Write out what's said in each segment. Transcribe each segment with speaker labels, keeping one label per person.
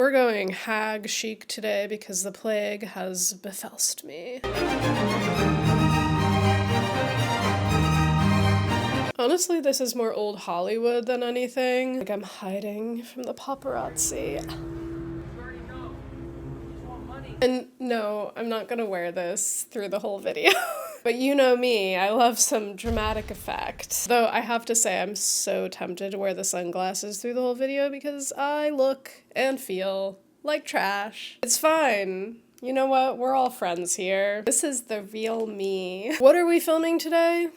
Speaker 1: We're going hag chic today because the plague has befalsed me. Honestly, this is more old Hollywood than anything. Like I'm hiding from the paparazzi. And no, I'm not gonna wear this through the whole video. But you know me, I love some dramatic effect. Though I have to say I'm so tempted to wear the sunglasses through the whole video because I look and feel like trash. It's fine. You know what? We're all friends here. This is the real me. What are we filming today?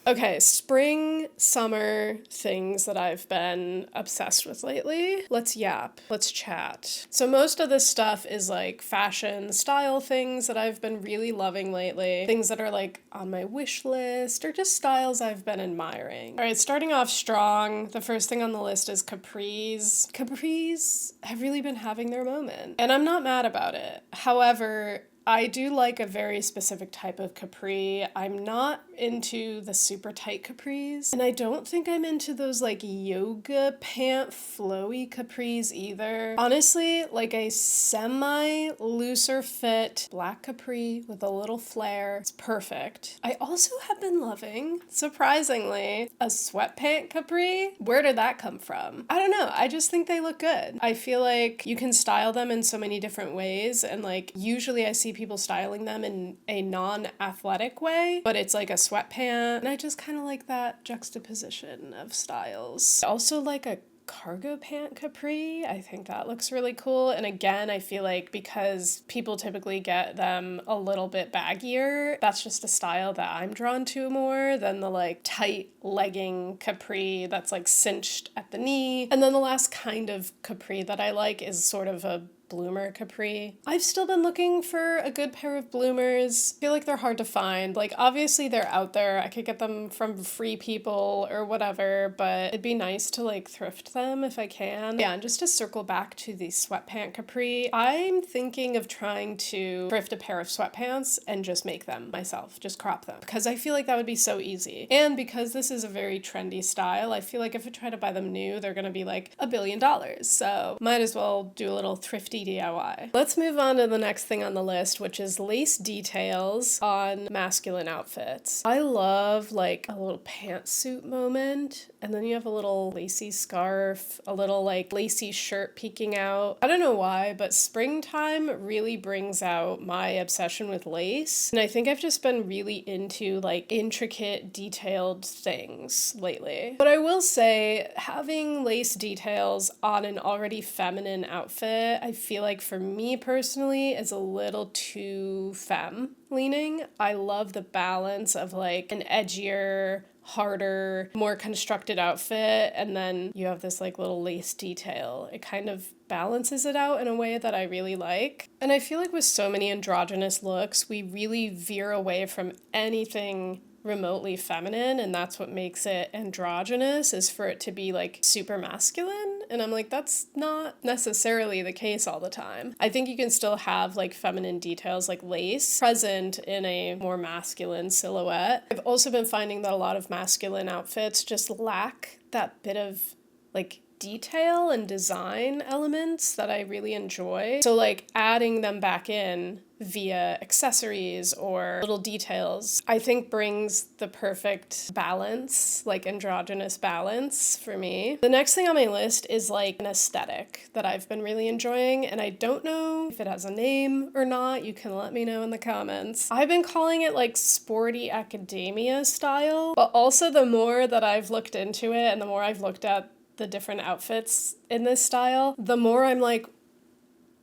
Speaker 1: Okay, spring, summer things that I've been obsessed with lately. Let's yap, let's chat. So most of this stuff is like fashion, style things that I've been really loving lately. Things that are like on my wish list or just styles I've been admiring. All right, starting off strong, the first thing on the list is capris. Capris have really been having their moment, and I'm not mad about it. However, I do like a very specific type of capri. I'm not into the super tight capris, and I don't think I'm into those like yoga pant flowy capris either. Honestly, like a semi looser fit black capri with a little flare, it's perfect. I also have been loving, surprisingly, a sweatpant capri. Where did that come from? I don't know, I just think they look good. I feel like you can style them in so many different ways, and like usually I see people styling them in a non-athletic way, but it's like a sweatpant, and I just kind of like that juxtaposition of styles. I also like a cargo pant capri. I think that looks really cool. And again, I feel like because people typically get them a little bit baggier, that's just a style that I'm drawn to more than the like tight legging capri that's like cinched at the knee. And then the last kind of capri that I like is sort of a bloomer capri. I've still been looking for a good pair of bloomers. I feel like they're hard to find. Like obviously they're out there. I could get them from Free People or whatever, but it'd be nice to like thrift them if I can. Yeah, and just to circle back to the sweatpant capri, I'm thinking of trying to thrift a pair of sweatpants and just make them myself, just crop them, because I feel like that would be so easy. And because this is a very trendy style, I feel like if I try to buy them new, they're gonna be like $1 billion. So might as well do a little thrifty DIY. Let's move on to the next thing on the list, which is lace details on masculine outfits. I love like a little pantsuit moment, and then you have a little lacy scarf, a little like lacy shirt peeking out. I don't know why, but springtime really brings out my obsession with lace, and I think I've just been really into like intricate, detailed things lately. But I will say, having lace details on an already feminine outfit, I feel like for me personally is a little too femme leaning. I love the balance of like an edgier, harder, more constructed outfit, and then you have this like little lace detail. It kind of balances it out in a way that I really like. And I feel like with so many androgynous looks, we really veer away from anything remotely feminine, and that's what makes it androgynous, is for it to be like super masculine. And I'm like, that's not necessarily the case all the time. I think you can still have like feminine details like lace present in a more masculine silhouette. I've also been finding that a lot of masculine outfits just lack that bit of like detail and design elements that I really enjoy. So like adding them back in via accessories or little details, I think brings the perfect balance, like androgynous balance for me. The next thing on my list is like an aesthetic that I've been really enjoying, and I don't know if it has a name or not. You can let me know in the comments. I've been calling it like sporty academia style, but also the more that I've looked into it and the more I've looked at the different outfits in this style, the more I'm like,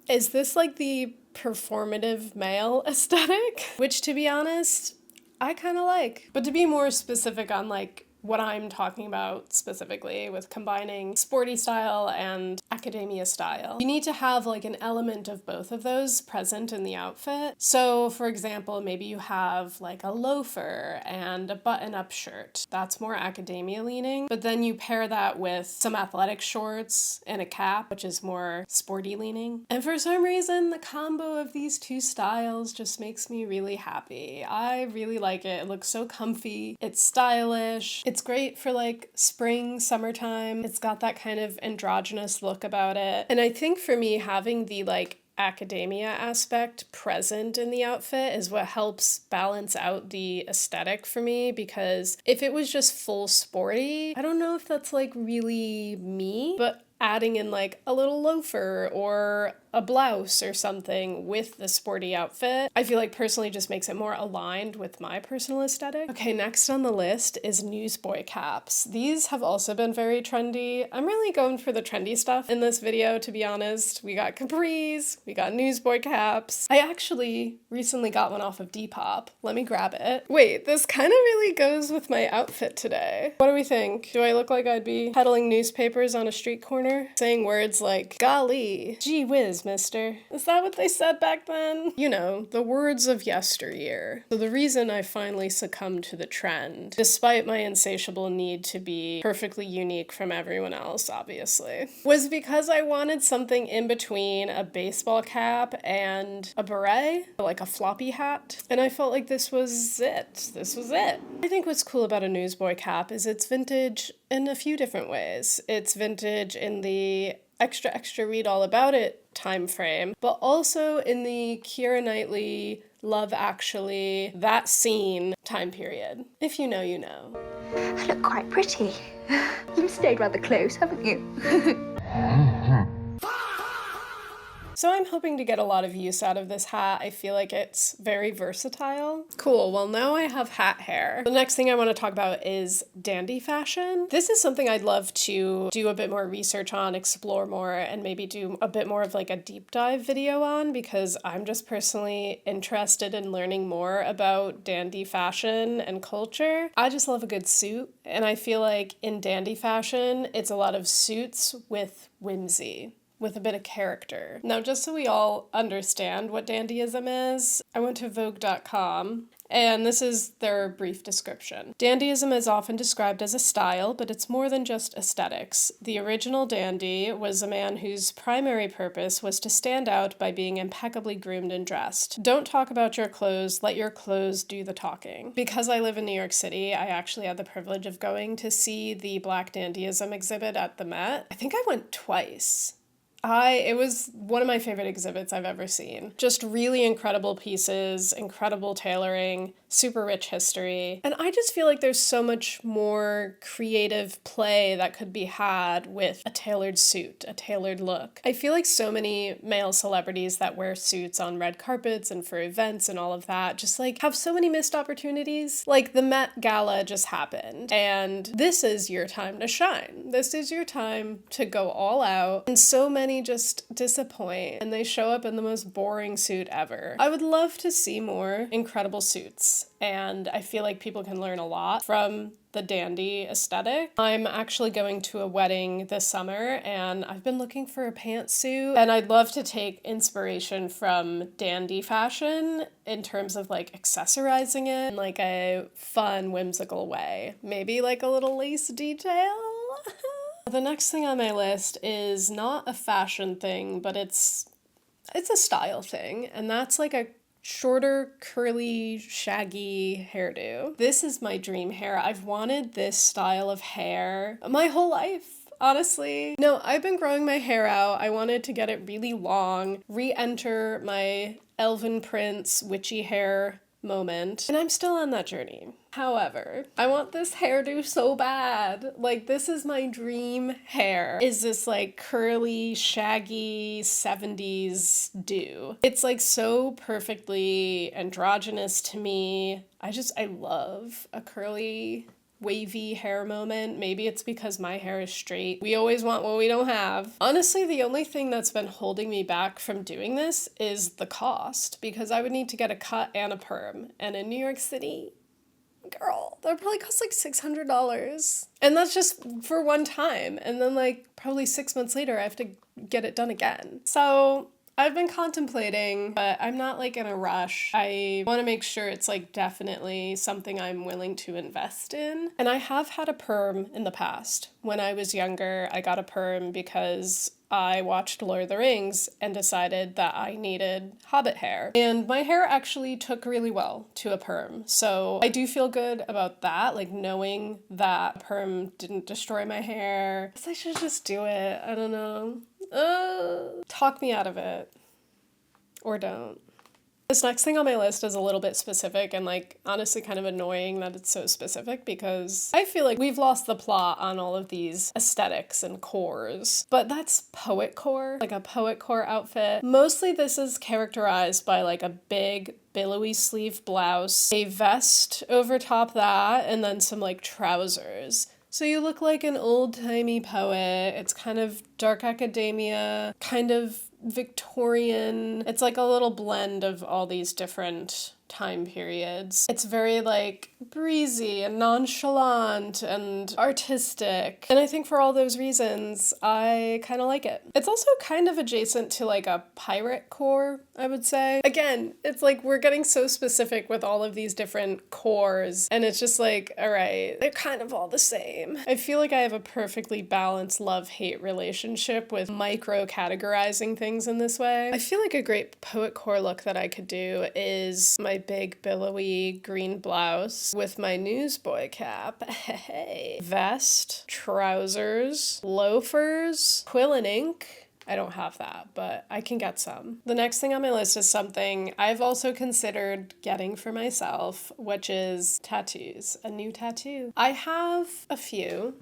Speaker 1: is this like the performative male aesthetic? Which, to be honest, I kind of like. But to be more specific on like what I'm talking about specifically with combining sporty style and academia style, you need to have like an element of both of those present in the outfit. So for example, maybe you have like a loafer and a button-up shirt. That's more academia leaning, but then you pair that with some athletic shorts and a cap, which is more sporty leaning. And for some reason, the combo of these two styles just makes me really happy. I really like it. It looks so comfy. It's stylish. It's It's great for like spring, summertime. It's got that kind of androgynous look about it. And I think for me, having the like academia aspect present in the outfit is what helps balance out the aesthetic for me, because if it was just full sporty, I don't know if that's like really me, but adding in like a little loafer or a blouse or something with the sporty outfit, I feel like personally just makes it more aligned with my personal aesthetic. Okay, next on the list is Newsboy caps. These have also been very trendy. I'm really going for the trendy stuff in this video, to be honest. We got Capris, we got Newsboy caps. I actually recently got one off of Depop. Let me grab it. Wait, this kind of really goes with my outfit today. What do we think? Do I look like I'd be peddling newspapers on a street corner? Saying words like, golly, gee whiz, mister. Is that what they said back then? You know, the words of yesteryear. So the reason I finally succumbed to the trend, despite my insatiable need to be perfectly unique from everyone else, obviously, was because I wanted something in between a baseball cap and a beret, like a floppy hat. And I felt like this was it. This was it. I think what's cool about a Newsboy cap is it's vintage in a few different ways. It's vintage in the extra read all about it time frame, but also in the Keira Knightley Love Actually, that scene time period. If you know, you know.
Speaker 2: I look quite pretty. You've stayed rather close, haven't you?
Speaker 1: So I'm hoping to get a lot of use out of this hat. I feel like it's very versatile. Cool, well now I have hat hair. The next thing I want to talk about is dandy fashion. This is something I'd love to do a bit more research on, explore more, and maybe do a bit more of like a deep dive video on, because I'm just personally interested in learning more about dandy fashion and culture. I just love a good suit, and I feel like in dandy fashion, it's a lot of suits with whimsy, with a bit of character. Now, just so we all understand what dandyism is, I went to Vogue.com, and this is their brief description. Dandyism is often described as a style, but it's more than just aesthetics. The original dandy was a man whose primary purpose was to stand out by being impeccably groomed and dressed. Don't talk about your clothes, let your clothes do the talking. Because I live in New York City, I actually had the privilege of going to see the Black Dandyism exhibit at the Met. I think I went twice. It was one of my favorite exhibits I've ever seen. Just really incredible pieces, incredible tailoring, super rich history. And I just feel like there's so much more creative play that could be had with a tailored suit, a tailored look. I feel like so many male celebrities that wear suits on red carpets and for events and all of that just like have so many missed opportunities. Like the Met Gala just happened, and this is your time to shine. This is your time to go all out, and so many just disappoint and they show up in the most boring suit ever. I would love to see more incredible suits, and I feel like people can learn a lot from the dandy aesthetic. I'm actually going to a wedding this summer, and I've been looking for a pantsuit, and I'd love to take inspiration from dandy fashion in terms of like accessorizing it in like a fun, whimsical way. Maybe like a little lace detail. The next thing on my list is not a fashion thing, but it's a style thing, and that's like a shorter, curly, shaggy hairdo. This is my dream hair. I've wanted this style of hair my whole life, honestly. No, I've been growing my hair out. I wanted to get it really long, re-enter my Elven Prince witchy hair moment, and I'm still on that journey. However, I want this hairdo so bad. Like, this is my dream hair. Is this like curly, shaggy 70s do. It's like so perfectly androgynous to me. I love a curly, wavy hair moment. Maybe it's because my hair is straight. We always want what we don't have. Honestly, the only thing that's been holding me back from doing this is the cost, because I would need to get a cut and a perm. And in New York City, girl, that would probably cost like $600. And that's just for one time. And then like probably 6 months later, I have to get it done again. So I've been contemplating, but I'm not like in a rush. I want to make sure it's like definitely something I'm willing to invest in. And I have had a perm in the past. When I was younger, I got a perm because I watched Lord of the Rings and decided that I needed hobbit hair. And my hair actually took really well to a perm. So I do feel good about that, like knowing that a perm didn't destroy my hair. I guess I should just do it. I don't know. Talk me out of it. Or don't. This next thing on my list is a little bit specific and like honestly kind of annoying that it's so specific because I feel like we've lost the plot on all of these aesthetics and cores. But that's Poetcore, like a Poetcore outfit. Mostly this is characterized by like a big billowy sleeve blouse, a vest over top that, and then some like trousers. So you look like an old-timey poet. It's kind of dark academia, kind of Victorian. It's like a little blend of all these different time periods. It's very like breezy and nonchalant and artistic. And I think for all those reasons, I kind of like it. It's also kind of adjacent to like a pirate core, I would say. Again, it's like we're getting so specific with all of these different cores and it's just like, all right, they're kind of all the same. I feel like I have a perfectly balanced love-hate relationship with micro categorizing things in this way. I feel like a great Poetcore look that I could do is my big billowy green blouse with my Newsboy cap, vest, trousers, loafers, quill and ink. I don't have that, but I can get some. The next thing on my list is something I've also considered getting for myself, which is tattoos, a new tattoo. I have a few.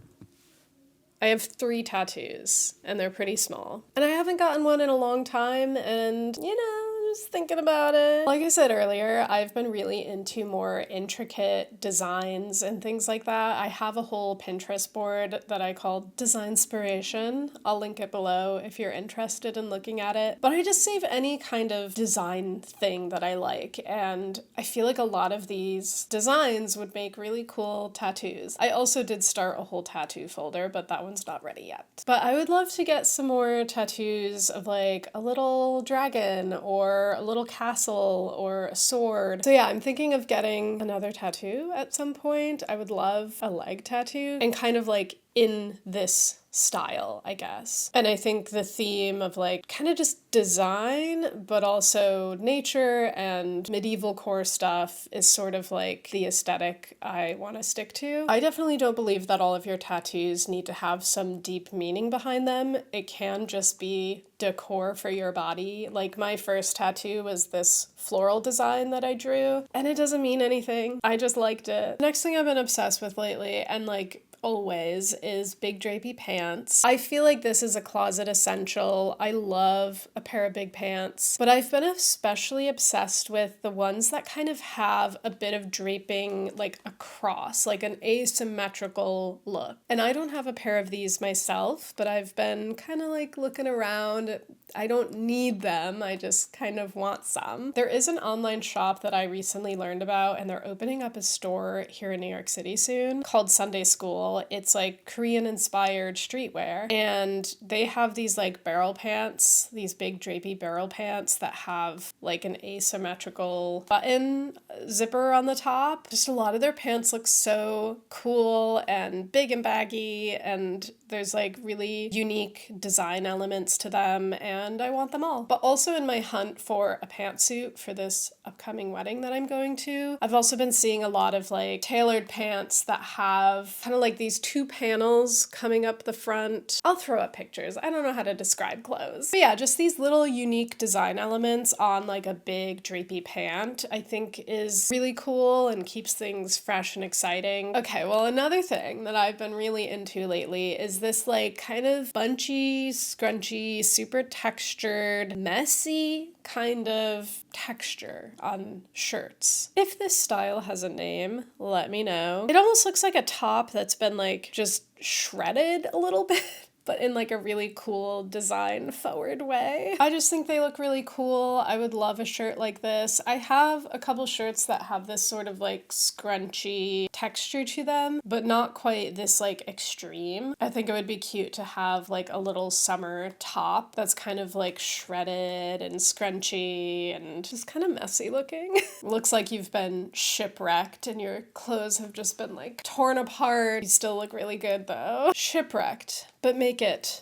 Speaker 1: I have 3 tattoos, and they're pretty small. And I haven't gotten one in a long time, and, you know, just thinking about it. Like I said earlier, I've been really into more intricate designs and things like that. I have a whole Pinterest board that I call Designspiration. I'll link it below if you're interested in looking at it. But I just save any kind of design thing that I like, and I feel like a lot of these designs would make really cool tattoos. I also did start a whole tattoo folder, but that one's not ready yet. But I would love to get some more tattoos of like a little dragon or a little castle or a sword. So yeah, I'm thinking of getting another tattoo at some point. I would love a leg tattoo and kind of like in this style, I guess. And I think the theme of like kind of just design, but also nature and medieval core stuff is sort of like the aesthetic I want to stick to. I definitely don't believe that all of your tattoos need to have some deep meaning behind them. It can just be decor for your body. Like my first tattoo was this floral design that I drew, and it doesn't mean anything. I just liked it. Next thing I've been obsessed with lately, and like always, is big drapey pants. I feel like this is a closet essential. I love a pair of big pants, but I've been especially obsessed with the ones that kind of have a bit of draping like across, like an asymmetrical look. And I don't have a pair of these myself, but I've been kind of like looking around. I don't need them, I just kind of want some. There is an online shop that I recently learned about, and they're opening up a store here in New York City soon called Sunday School. It's like Korean inspired streetwear, and they have these like barrel pants, these big drapey barrel pants that have like an asymmetrical button zipper on the top. Just a lot of their pants look so cool and big and baggy, and there's like really unique design elements to them, and I want them all. But also in my hunt for a pantsuit for this upcoming wedding that I'm going to, I've also been seeing a lot of like tailored pants that have kind of like these 2 panels coming up the front. I'll throw up pictures. I don't know how to describe clothes. But yeah, just these little unique design elements on like a big drapey pant I think is really cool and keeps things fresh and exciting. Okay, well, another thing that I've been really into lately is this like kind of bunchy, scrunchy, super textured, messy kind of texture on shirts. If this style has a name, let me know. It almost looks like a top that's been like just shredded a little bit, but in like a really cool design forward way. I just think they look really cool. I would love a shirt like this. I have a couple shirts that have this sort of like scrunchy texture to them, but not quite this like extreme. I think it would be cute to have like a little summer top that's kind of like shredded and scrunchy and just kind of messy looking. Looks like you've been shipwrecked and your clothes have just been like torn apart. You still look really good though. Shipwrecked, but make it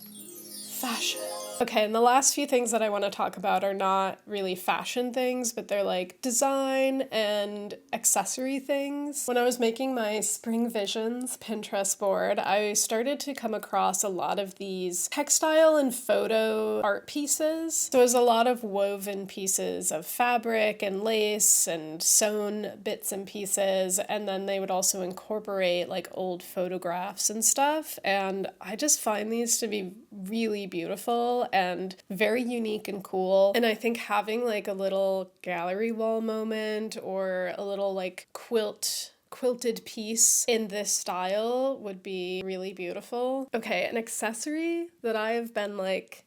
Speaker 1: fashion. Okay, and the last few things that I want to talk about are not really fashion things, but they're like design and accessory things. When I was making my Spring Visions Pinterest board, I started to come across a lot of these textile and photo art pieces. So it was a lot of woven pieces of fabric and lace and sewn bits and pieces, and then they would also incorporate like old photographs and stuff, and I just find these to be really beautiful and very unique and cool. And I think having like a little gallery wall moment or a little like quilted piece in this style would be really beautiful. Okay, an accessory that I have been like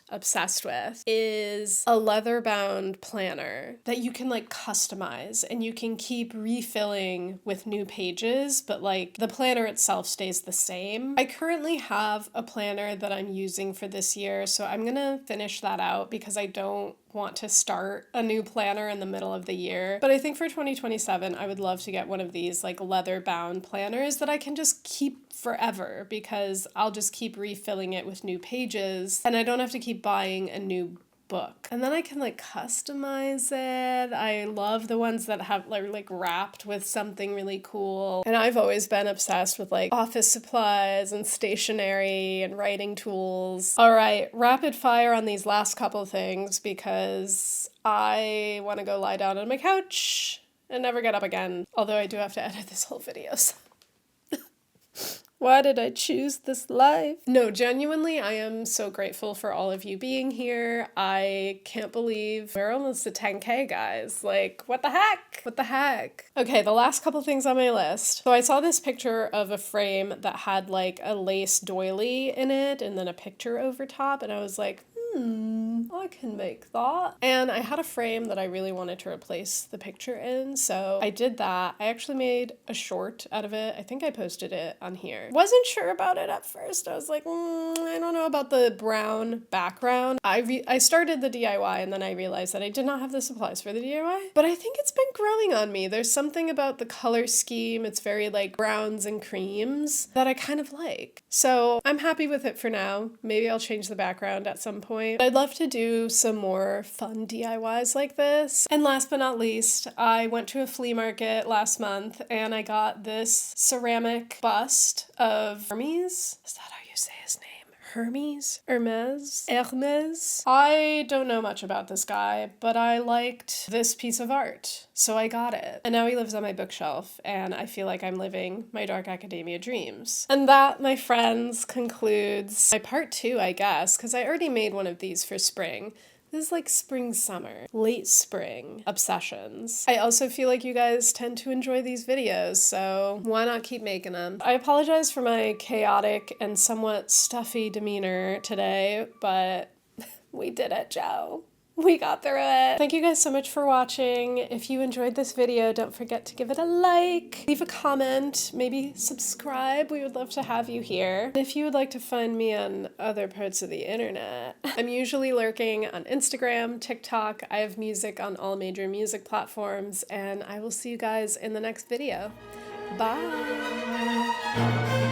Speaker 1: obsessed with is a leather-bound planner that you can like customize and you can keep refilling with new pages, but like the planner itself stays the same. I currently have a planner that I'm using for this year, so I'm gonna finish that out because I don't want to start a new planner in the middle of the year. But I think for 2027, I would love to get one of these like leather-bound planners that I can just keep forever because I'll just keep refilling it with new pages and I don't have to keep buying a new book. And then I can like customize it. I love the ones that have like wrapped with something really cool. And I've always been obsessed with like office supplies and stationery and writing tools. All right, rapid fire on these last couple things because I want to go lie down on my couch and never get up again. Although I do have to edit this whole video. So. Why did I choose this life? No, genuinely, I am so grateful for all of you being here. I can't believe we're almost at 10K, guys. Like, what the heck? What the heck? Okay, the last couple things on my list. So I saw this picture of a frame that had like a lace doily in it and then a picture over top, and I was like, I can make that. And I had a frame that I really wanted to replace the picture in, so I did that. I actually made a short out of it. I think I posted it on here. Wasn't sure about it at first. I was like, I don't know about the brown background. I started the DIY and then I realized that I did not have the supplies for the DIY, but I think it's been growing on me. There's something about the color scheme. It's very like browns and creams that I kind of like. So I'm happy with it for now. Maybe I'll change the background at some point. I'd love to do some more fun DIYs like this. And last but not least, I went to a flea market last month and I got this ceramic bust of Hermes. Is that how you say his name? Hermes. I don't know much about this guy, but I liked this piece of art, so I got it. And now he lives on my bookshelf, and I feel like I'm living my Dark Academia dreams. And that, my friends, concludes my part 2, I guess, because I already made one of these for spring. This is like spring, summer, late spring obsessions. I also feel like you guys tend to enjoy these videos, so why not keep making them? I apologize for my chaotic and somewhat stuffy demeanor today, but we did it, Joe. We got through it. Thank you guys so much for watching. If you enjoyed this video, don't forget to give it a like, leave a comment, maybe subscribe. We would love to have you here. If you would like to find me on other parts of the internet, I'm usually lurking on Instagram, TikTok. I have music on all major music platforms, and I will see you guys in the next video. Bye.